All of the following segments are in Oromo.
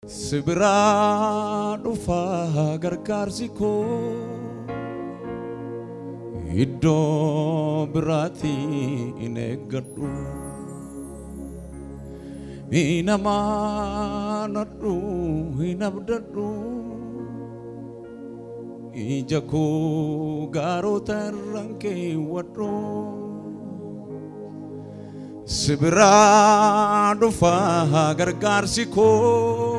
Sibiraan dhufaa gargaarsi koo iddoo biraatii hin eeggadhu hin amaanadhu hin abdadhu ija koo gaarota irraan keewwadhu Sibiraan dhufaa gargaarsi koo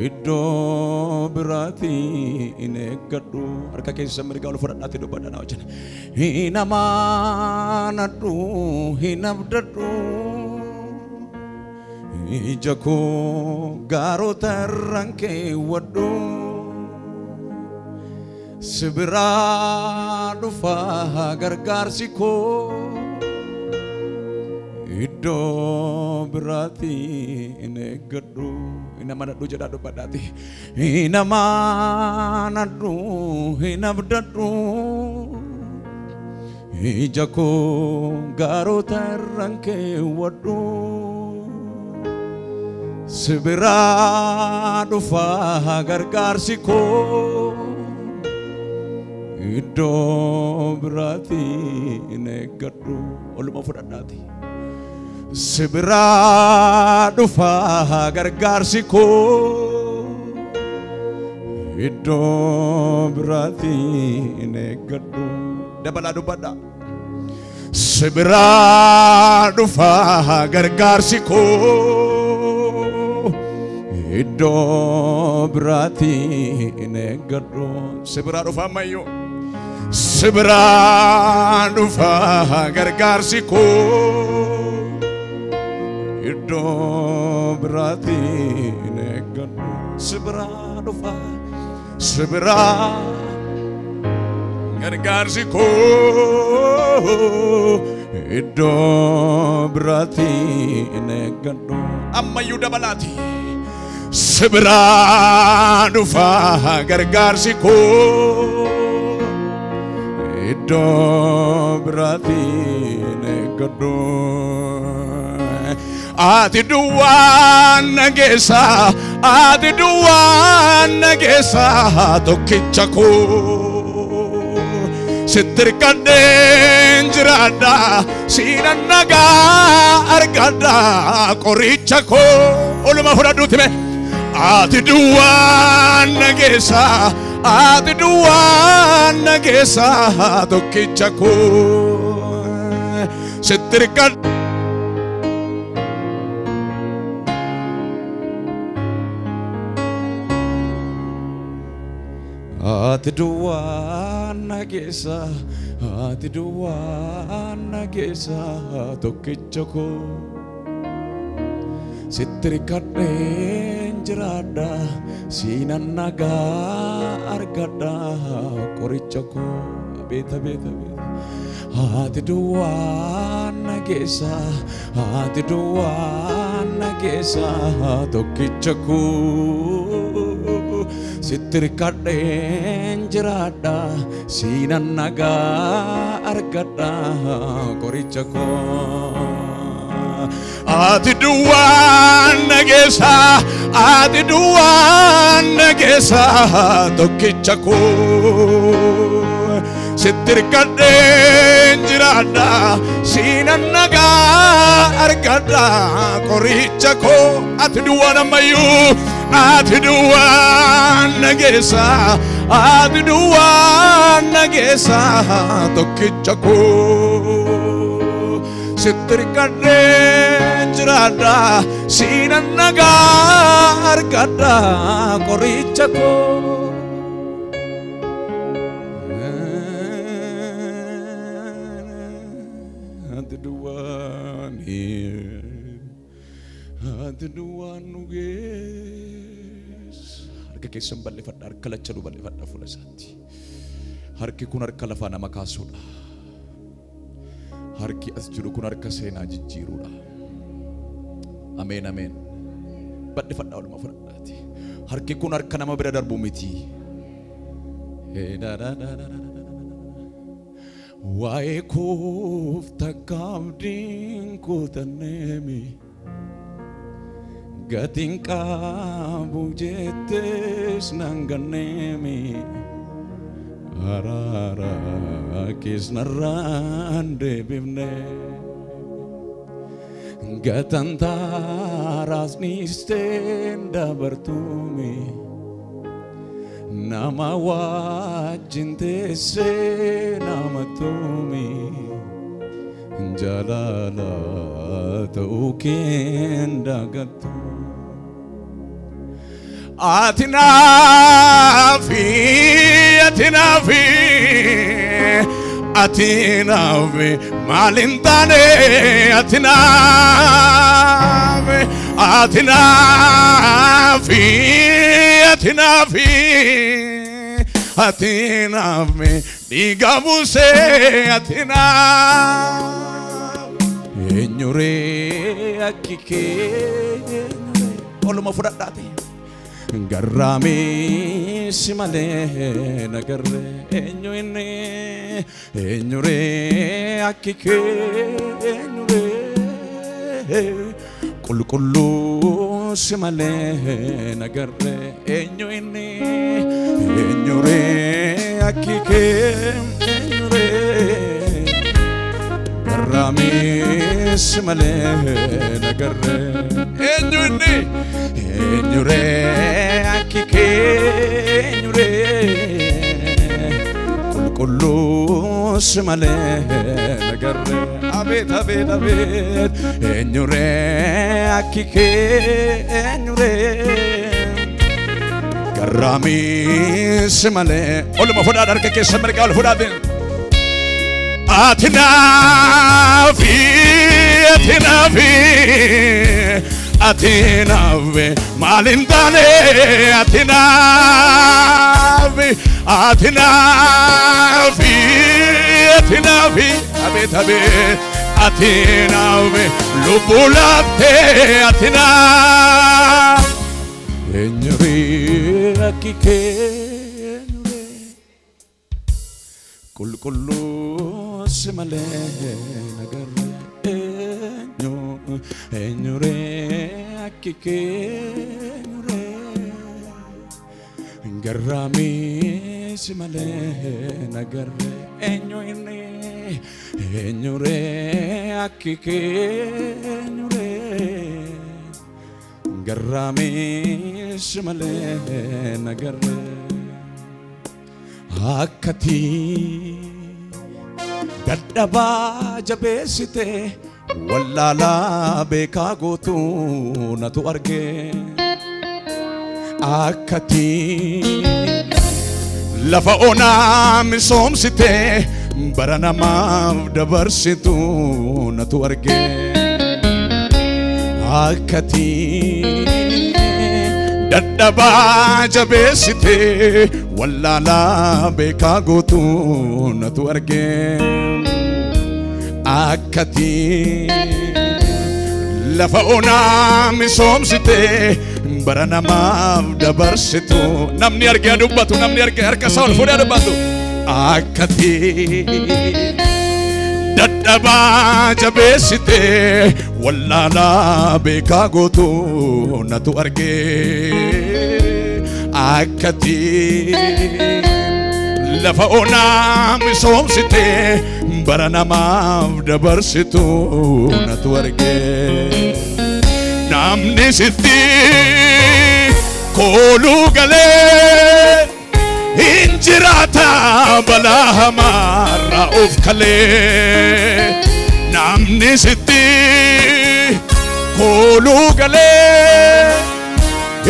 iddoo biraatii hin eeggadhu harka keessa mirgaa ol fudhadhaatti dubbadhaa wajjin hin amaanadhu hin abdadhu ija koo gaarota irraan keewwadhu Sibiraan dhufaa gargaarsi koo iddoo biraatii hin eeggadhu hin amaanadhu jedhaa dubbadhaati hin amaanadhu hin abdadhu ija koo gaarota irraan keewwadhu Sibiraan dhufaa gargaarsi koo iddoo biraatii hin eeggadhu oluma fudhadhaati Sibiraan dhufaa gargaarsi koo iddoo biraatii hin eeggadhu dabalaa dubbadhaa Sibiraan dhufaa gargaarsi koo iddoo biraatii hin eeggadhu Sibiraan dhufaa ammayyoo Sibiraan dhufaa gargaarsi koo iddoo biraatii hin eeggadhu Sibiraan dhufaa Sibiraan gargaarsi koo iddoo biraatii hin eeggadhu ammayyuu dabalaati Sibiraan dhufaa gargaarsi koo iddoo biraatii hin eeggadhu Ati duwwaan nageessa tokkicha koo sitti hirkadheen jiraadha siinan nagaa argadha qoricha koo oluma fudhadhuuti mee Ati duwwaan nageessa tokkicha koo sitti hirkadheen Ati duwwaan nageessa tokkicha koo sitti hirkadheen jiraadha siinan nagaa argadha qoricha koo beeta Ati duwwaan nageessa tokkicha koo sitti hirkadheen jiraadha siinan nagaa argadha qoricha koo Ati duwwaan nageessa tokkicha koo sitti hirkadheen jiraadha siinan nagaa argadha qoricha koo Ati duwwaan ammayyuu Ati duwwaan nageessa tokkicha koo sitti hirkadheen jiraadha siinan nagaa argadha qoricha koo Ati duwwaan nugeessa harka keessan bal'ifadha harka lachuu bal'ifadha fuula isaatti harki kun harka lafaa nama kaasuudha harki as jiru kun harka seenaa jijjiiruudha ameen ameen bal'ifadha oluma fudhadhaati harki kun harka nama bira darbu miti waa'ee koof takkaabdiin kootanneemi gatinka bujetes nanganemi arara kisnarande bivne gatantaras nistenda bertumi nama wajintese nama tumi jalala taukenda gatu atinafi malintane atinafi digabuse enyure akike oluma fudadate garami simale nagarre enyure akike enyure kullu simale nagarre enyure akike enyure garami simale nagarre enyure akike enyure kullu simale nagarre abet enyure akike enyure garami simale oluma fudadar ke semergal fudadin atinafi malintane atinafi abet atinafi lubulate enyure akike enyure kullu simale nagarre enyure akike enyure garami simale nagarre enyure akike enyure garami simale nagarre akati dadaba jabesite wallala beka gotu natu arge akati lafa ona misomsite baranama dabarsitu natu arge akati dadaba jabesite wallala beka gotu natu arge akati lafa ona misomsite baranama dabarsitu namni arge dubbatu namni arge harka saul fuudhee dubbatu akati dadaba jabesite wallala beka gotu natu arge akati lafa ona misomsite baranama dabarsitu natu arge namni sitti kolu gale injirata balahama of kale namni sitti kolu gale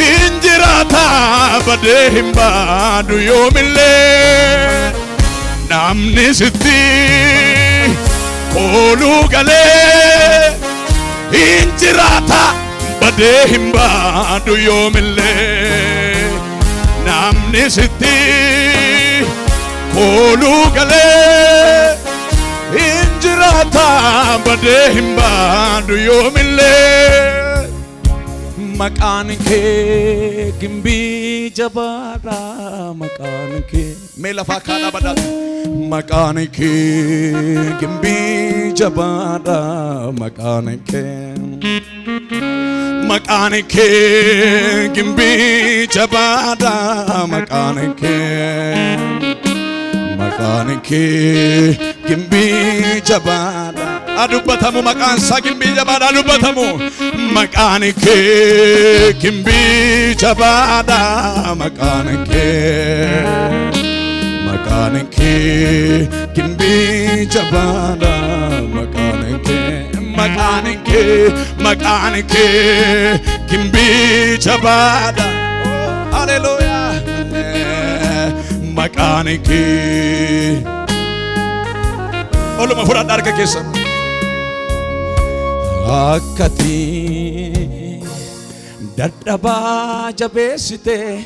injirata badehimba du yomille namni sitti kolu gale injirata badehimba du yomille namni sitti kolu gale injirata badehimba du yomille makan ke gimbi jabara makan ke melafa kana badat makan ke gimbi jabara makan ke مكانك جنبي جبادا مكانك جنبي جبادا أدوبتامو مكان سا جنبي جبادا أدوبتامو مكانك جنبي جبادا مكانك جنبي جبادا مكانك جنبي جبادا هاليلويا مكانك قولوا مفرد دارك كيسا أكتي دادبا جبسيته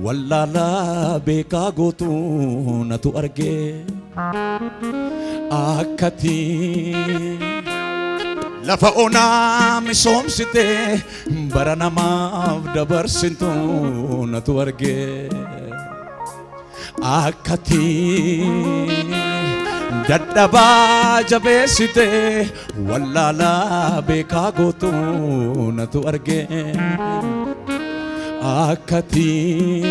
والله لا بيكا غوتو نتو أرجع أكتي لفاونا مسوم سيته برانا ما دبر سنتو نتو أرجع أكتي دادبا جبسيته والله لا بيكا غوتو نتو أرجع أكتي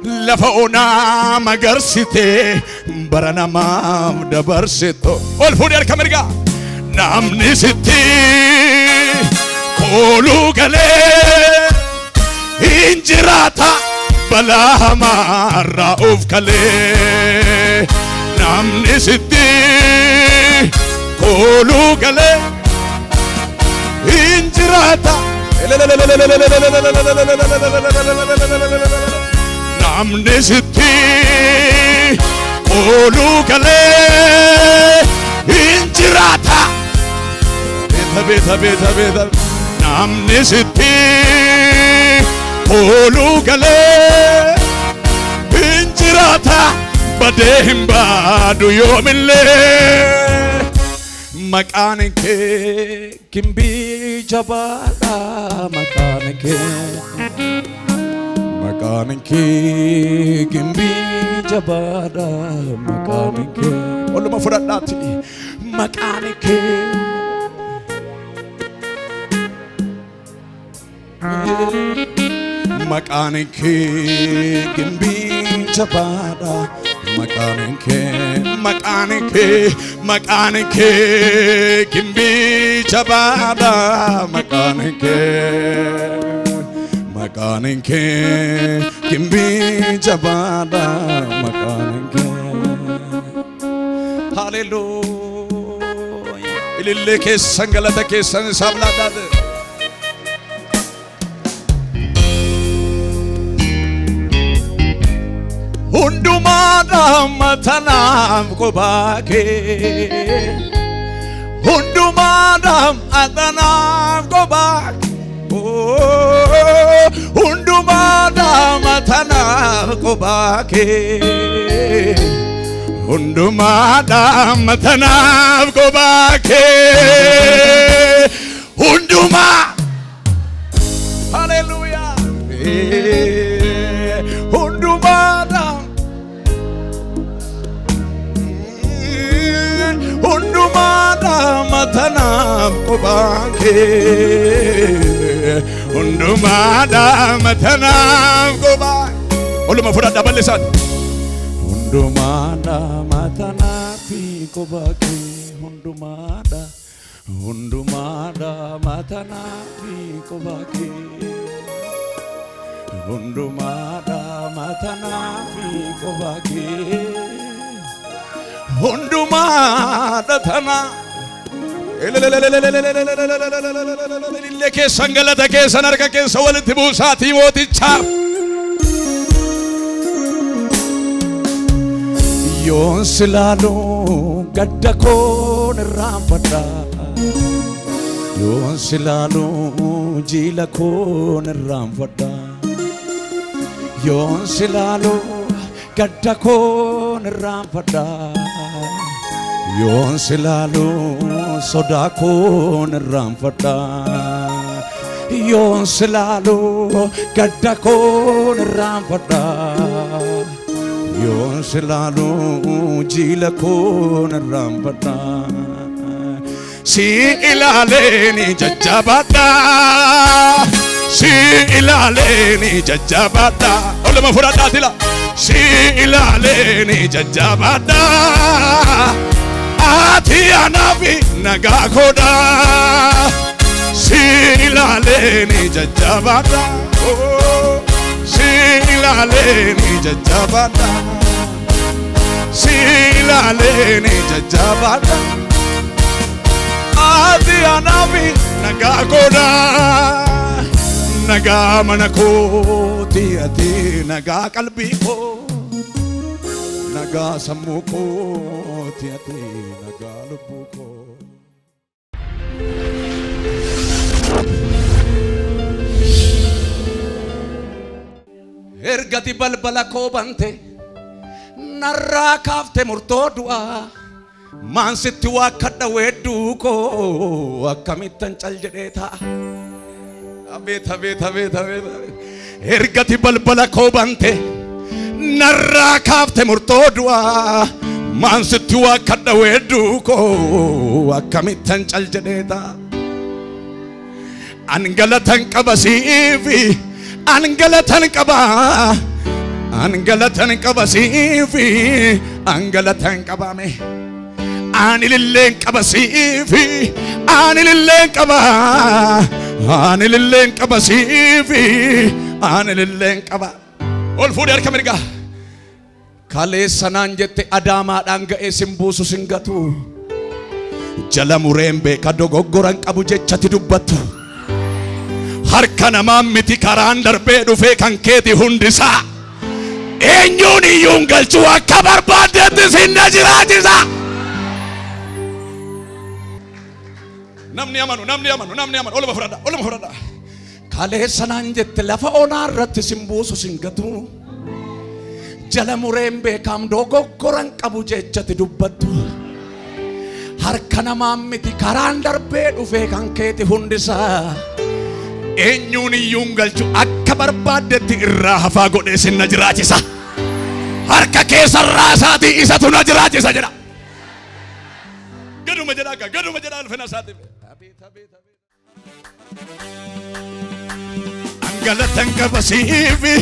لفاونا مغرسيته برانا ما دبر سنتو والفودي الكاميرا نامني ستي كولو غلي إنجراتا بلا مرة أوفكالي نامني ستي كولو غلي إنجراتا نامني ستي كولو غلي إنجراتا بيتا نامني ستي قولوا قلي انجراتا بدهم بادو يوم الليل مكانك كمبي جبالا مكانك كمبي جبالا مكانك قولوا مفرد داتي مكانك مكانك جنبي جبادا مكانك جنبي جبادا مكانك جنبي جبادا مكانك هاليلويا اللي كيسان غلطة كيسان سابلا داد hunduma dhammatanam qobake hunduma dhammatanam qobake hunduma dhammatanam qobake hunduma dhammatanam qobake hunduma hallelujah hunduma hundumada matanam qobake hundumada matanam qobake oluma fudhadha bal'isan hundumada matanafi qobake hundumada matanafi qobake hundumada matanafi qobake hunduma dathana ille ke sangalata ke sanarka ke sawalti busati moticha yon silalo gaddako nrampada yon silalo jilako nrampada yon silalo gaddako nrampada yon silalo sodako nrampada yon silalo gaddako nrampada yon silalo jilako nrampada si ilaaleni jajjabadha si ilaaleni jajjabadha olema fudhadhaatila si ilaaleni jajjabadha ati anafi nagaa koodha si ilaaleni jajjabadha si ilaaleni jajjabadha si ilaaleni jajjabadha ati anafi nagaa koodha nagaa mana kooti ati nagaa qalbii koo nagaa sammuu kooti ati nagaa lubbuu koo. Ergati balbala koo bante narraa kaafte murtoo du'aa maan sitti waakkadha weedduu koo akkamittan cal jedhee ta'a. Abeet abeet abeet abeet ergati balbala koo bante narraa kaafte murtoo du'aa maan sitti waakkadha weedduu koo akkamittan cal jedhee ta'a. Angalatan qaba siifi angalatan qaba angalatan qaba siifi angalatan qabame anililleen qaba siifi anililleen qaba anililleen qaba siifi anililleen qaba. Ol fuudhee harka mirgaa kaleessanaan jette adaamaadhaan ga'ee simbuusu singatu jala mureen beeka dogoggoran qabu jechati dubbattu harka namaan miti karaan darbee dhufee kan keeti hundisaa eenyuun iyyuun galchuu akka barbaadetti sinna jiraachisa. Namni amanu oluma fudhadha kaleessanaan jette lafa onaa irratti simbuusu singatu jala mureen beekam dogoggoran qabu jechati dubbattu harka namaan miti karaan darbee dhufee kan keeti hundisaa eenyuun iyyuun galchu akka barbaadetti irraa hafaa godhee sinna jiraachisa. Harka keessarraa isaatii isatu na jiraachisa jedha. Gaduma jedha alfina isaatiif. Angalatan qaba siifi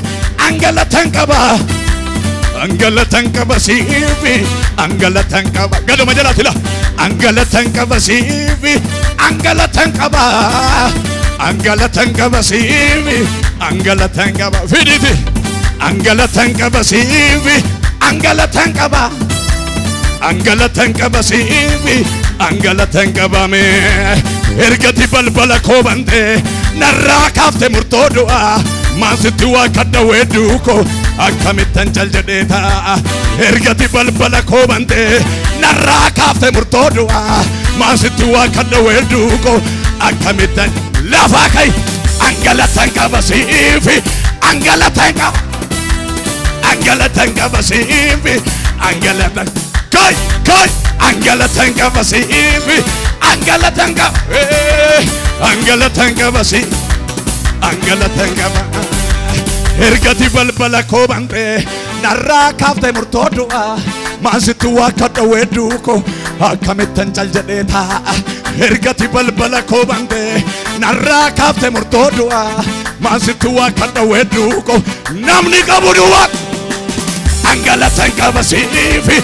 angalatan qaba angalatan qaba siifi angalatan qaba gaduma jedha tila angalatan qaba siifi angalatan qaba angalatan qaba siifi angalatan qaba fiditi angalatan qaba siifi angalatan qaba angalatan qaba siifi angalatan qabame ergati balbala koo bante narraa kaafte murtoo du'aa maan sitti waakkadha weedduu koo akkamittan cal jedhee ta'a. Ergati balbala koo bante narraa kaafte murtoo du'aa maan sitti waakkadha weedduu koo akkamittan lafaa kai angalatan qaba siifi angalatan qaba angalatan qaba siifi angalatan kai angalatan qaba siifi angalatan qaba angalatan qaba siifi angalatan qaba ergati balbala koo bante narraa kaafte murtoo du'aa maan sitti waakkadha weedduu koo akkamittan cal jedhee ta'a. Ergati balbala koo bante narraa kaafte murtoo du'aa maan sitti waakkadha weedduu koo namni qabu duwwaa angalatan qaba siifi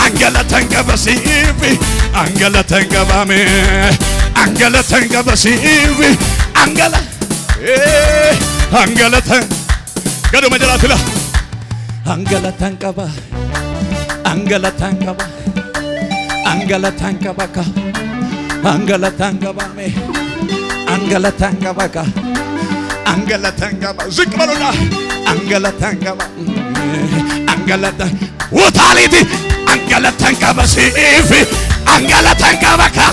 angalatan qaba siifi angalatan qabame angalatan qaba siifi angalatan gaduma jiraatila angalatan qaba angalatan qaba angalatan qaba ka angalatan qabame angalatan qaba ka angalatan qaba zikbaluna angalatan qaba angalatan utaliti angalatan qaba siifi angalatan qaba ka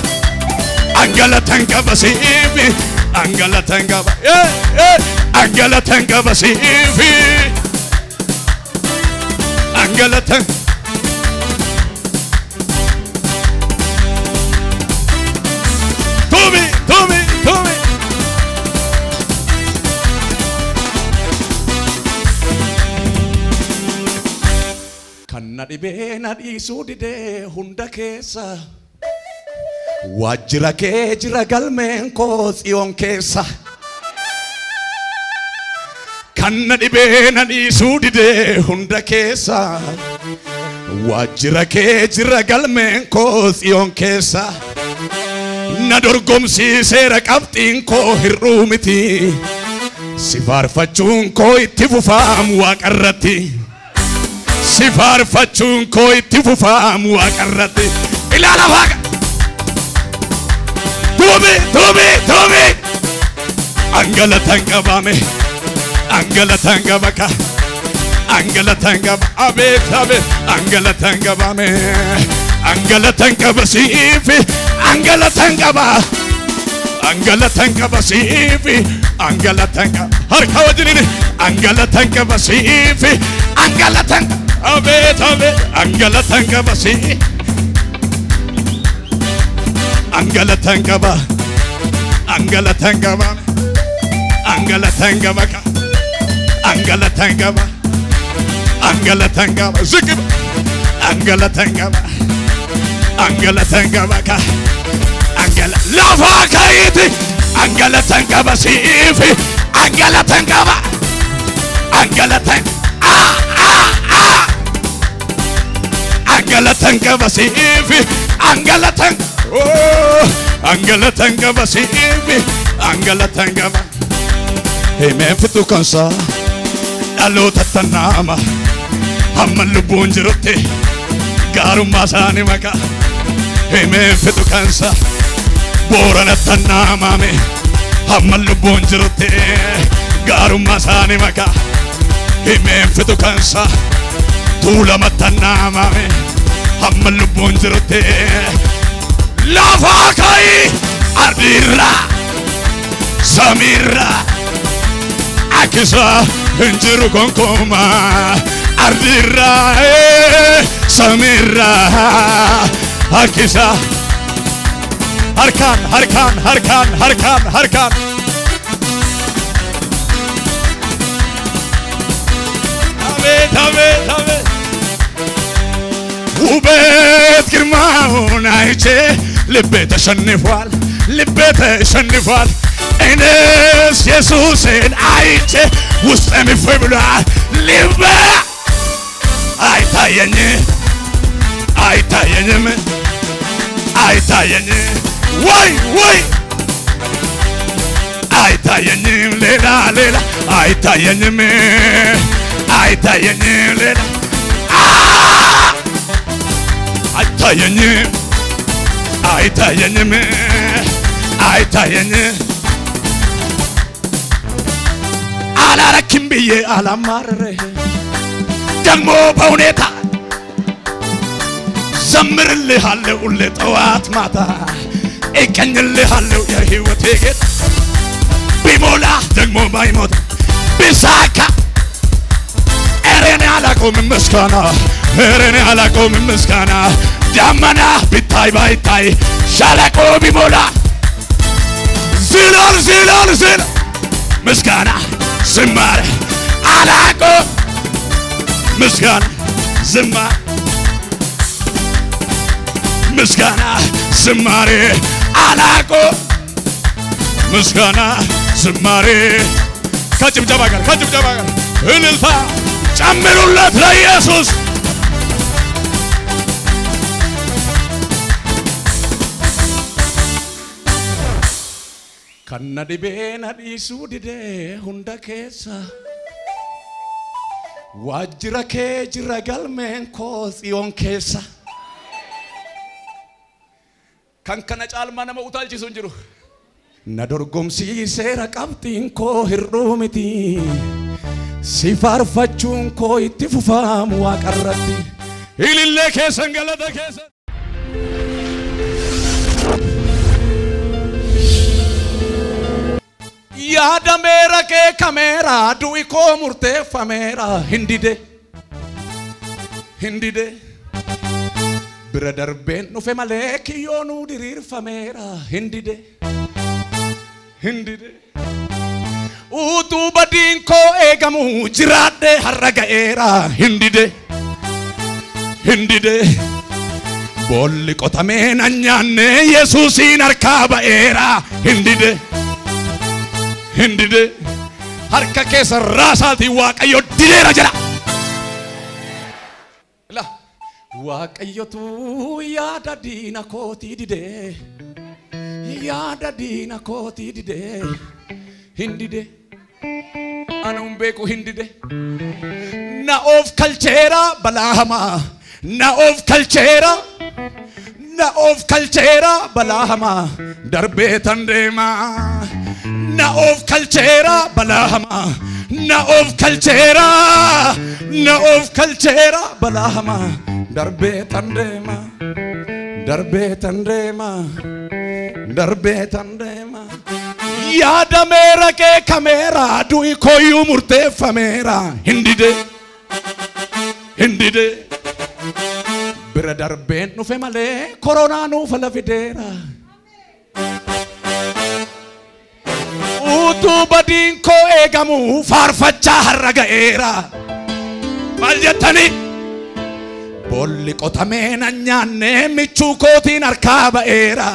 angalatan qaba siifi angalatan qaba angalatan qaba siifi angalatan Tumi dhibee na dhiisuu didee hunda keessa waajjira kee jira galmeen koo Xiyoon keessa. Kan na dhibee na dhiisuu didee hunda keessa waajjira kee jira galmeen koo Xiyoon keessa. Na dorgomsiiseera qabxiin koo hir'uu miti. Si faarfachuun koo itti fufaamu Waaqarratti. Si faarfachuun koo itti fufaamu Waaqarratti. Ilaala Waaqa. Tuumi. Angalatan qabame. Angalatan qabaka. Angalatan qaba. Abeet. Angalatan qabame. Angalatan qaba siifi. Angalatan qaba. Angalatan qaba siifi. Angalatan qaba. Harka wajjin. Angalatan qaba siifi. Angalatan. Abeet. Angalatan qaba siifi. Angalatan qaba. Angalatan qaba. Angalatan qaba. Angalatan qaba. Angalatan qaba. Zikiba. Angalatan qaba. Angalatan qaba. Lafa kaayiti. Angalatan qaba siifi. Angalatan qaba. Angalatan. Angalatan qaba siifi. Angalatan. Angalatan qaba siifi. Angalatan qaba. Himeen fitu kansa. Dhaloota tannaama. Hamma lubbuun jirutti. Gaarummaa isaanii maqaa. Himeen fitu kansa. Boorana tannaamame. Hamma lubbuun jirutti. Gaarummaa isaanii maqaa. Himeen fitu kansa. Tuulama tannaamame. Hamma lubbuun jirutti. Lafa kaayi. Ardiirra. Samirra. Akisa. Hinjiru konkoma. Ardiirra. Samirra. Akisa. Harkan. Abeet. ውበት ግርማውን አይቼ ልቤ ተሸንፏል። እኔስ ኢየሱስን አይቼ ውስጤም እፎይ ብሏል። ልቤ አይታየኝም ወይ አይታየኝም ሌላ አይታየኝም ሌላ አይታየኝም አላረክም ብዬ አላማረረ ደግሞ በሁኔታ ዘምርልሃለሁ ሁሌ ጠዋት ማታ እቀኝልሃለሁ የሕይወቴ ጌታ ቢሞላ ደግሞ ባይሞት ቢሳካ እኔ አላቆምም ምስጋና ዳመና ቢታይ ባይታይ ሸለቆ ቢሞላ ዝናል ምስጋና ዝማሬ አላቆም ምስጋና ዝማሬ ምስጋና ዝማሬ አላቆም ምስጋና ዝማሬ ከጭብጨባ ጋር እልልታ ጨምሩለት ለኢየሱስ Kanna dhibeen dhiisuu didee hunda keessa waajjira kee jira galmeen koo Xiyoon keessa. Kan kana caalmaa nama utaalchisu hin jiru. Na dorgomsiiseera qabxiin koo hir'uu miti. Si faarfachuun koo itti fufaamu Waaqarratti. Ilillee keessan galata keessan. Yaadameera kee kameera du'i koo murteeffameera hindide bira darbeen dhufe malee kiyyoonuu diriirfameera hindide utuu badiin koo eegamu jiraadhe har'a ga'eera hindide hindide bolli qotameen anyaanne Yesuusiin harkaa ba'eera hindide hindide harka keessa raasaatii Waaqayyo dideera jedha. Waaqayyotu yaada diina kootii didee yaada diina kootii didee hindide anum beeku hindide na of kalcheera balaa hamaa na of kalcheera balaa hamaa darbee tan deema na of kalcheera balaa hamaa na of kalcheera balaa hamaa darbee tan deema yaada meera kee kameera du'i koyyuu murteeffameera hindide bira darbeen dhufe malee koronaa nuuf lafideera utuu badiin koo eegamu faarfachaa har'a ga'eera maal jettanii bolli qotameen anyaanne michuu kootiin harkaa ba'eera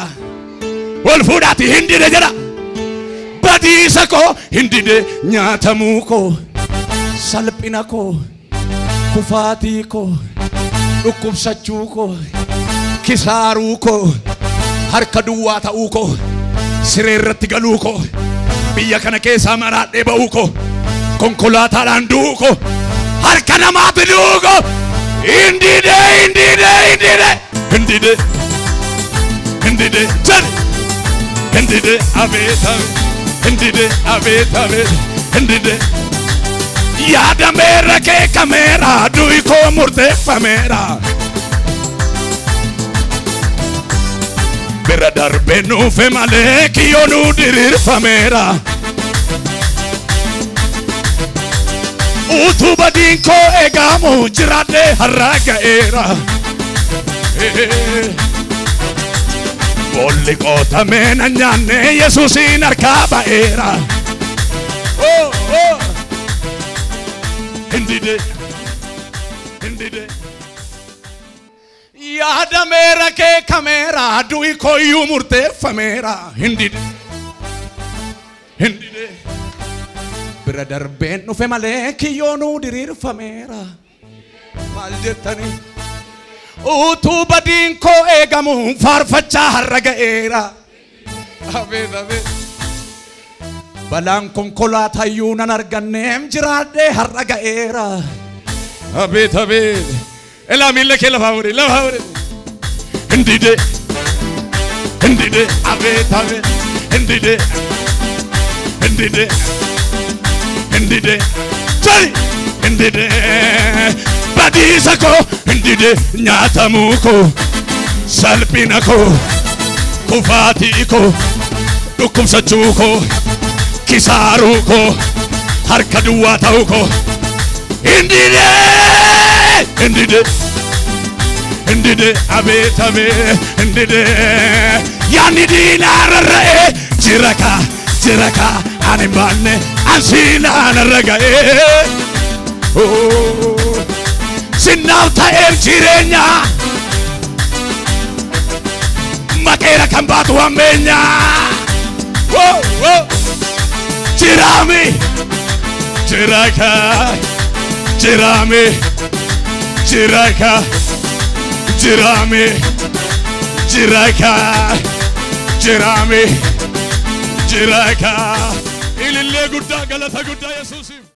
wal fuudhaati hindide jedha badiisa koo hindide nyaatamuu koo salphina koo kufaatii koo dhukkubsachuu koo kisaaruu koo harka duwwaa ta'uu koo siree irratti galuu koo biyya kana keessaa maraadhee ba'uu koo konkolaataadhaan du'uu koo harka namaatti du'uu koo hindide jali hindide abeeta hindide yaada meera kee kameera du'i koo murteeffameera bira darbee nuufe malee kiyyoo nuu diriirfameera utuu badiin koo eegamu jiraadhee har'a ga'eera bolli qotameen anyaanne Yesuusiin harkaa ba'eera hindide yaada meera kee kameera du'i koyyuu murteeffameera hindide bira darbeen dhufe malee kiyyoo nuu diriirfameera maal jettanii utuu badiin koo eegamu faarfachaa har'a ga'eera balaan konkolaataa nan arganneem jiraadhee har'a ga'eera abeet elaa miilla kee lafaa wuri hindide abeet hindide jali hindide badiisa koo hindide nyaatamuu koo salphina koo kufaatii koo dhukkubsachuu koo kisaaruu koo harka duwwaa ta'uu koo hindide abeet hindide yaanni diinaa rarra'ee jira ka ani baanne ansiinaan irra ga'ee sinnaaf ta'eef jireenya maqeera kan baatu hammeenya jiraami jiraka ilillee guddaa galata guddaa Yesuusiif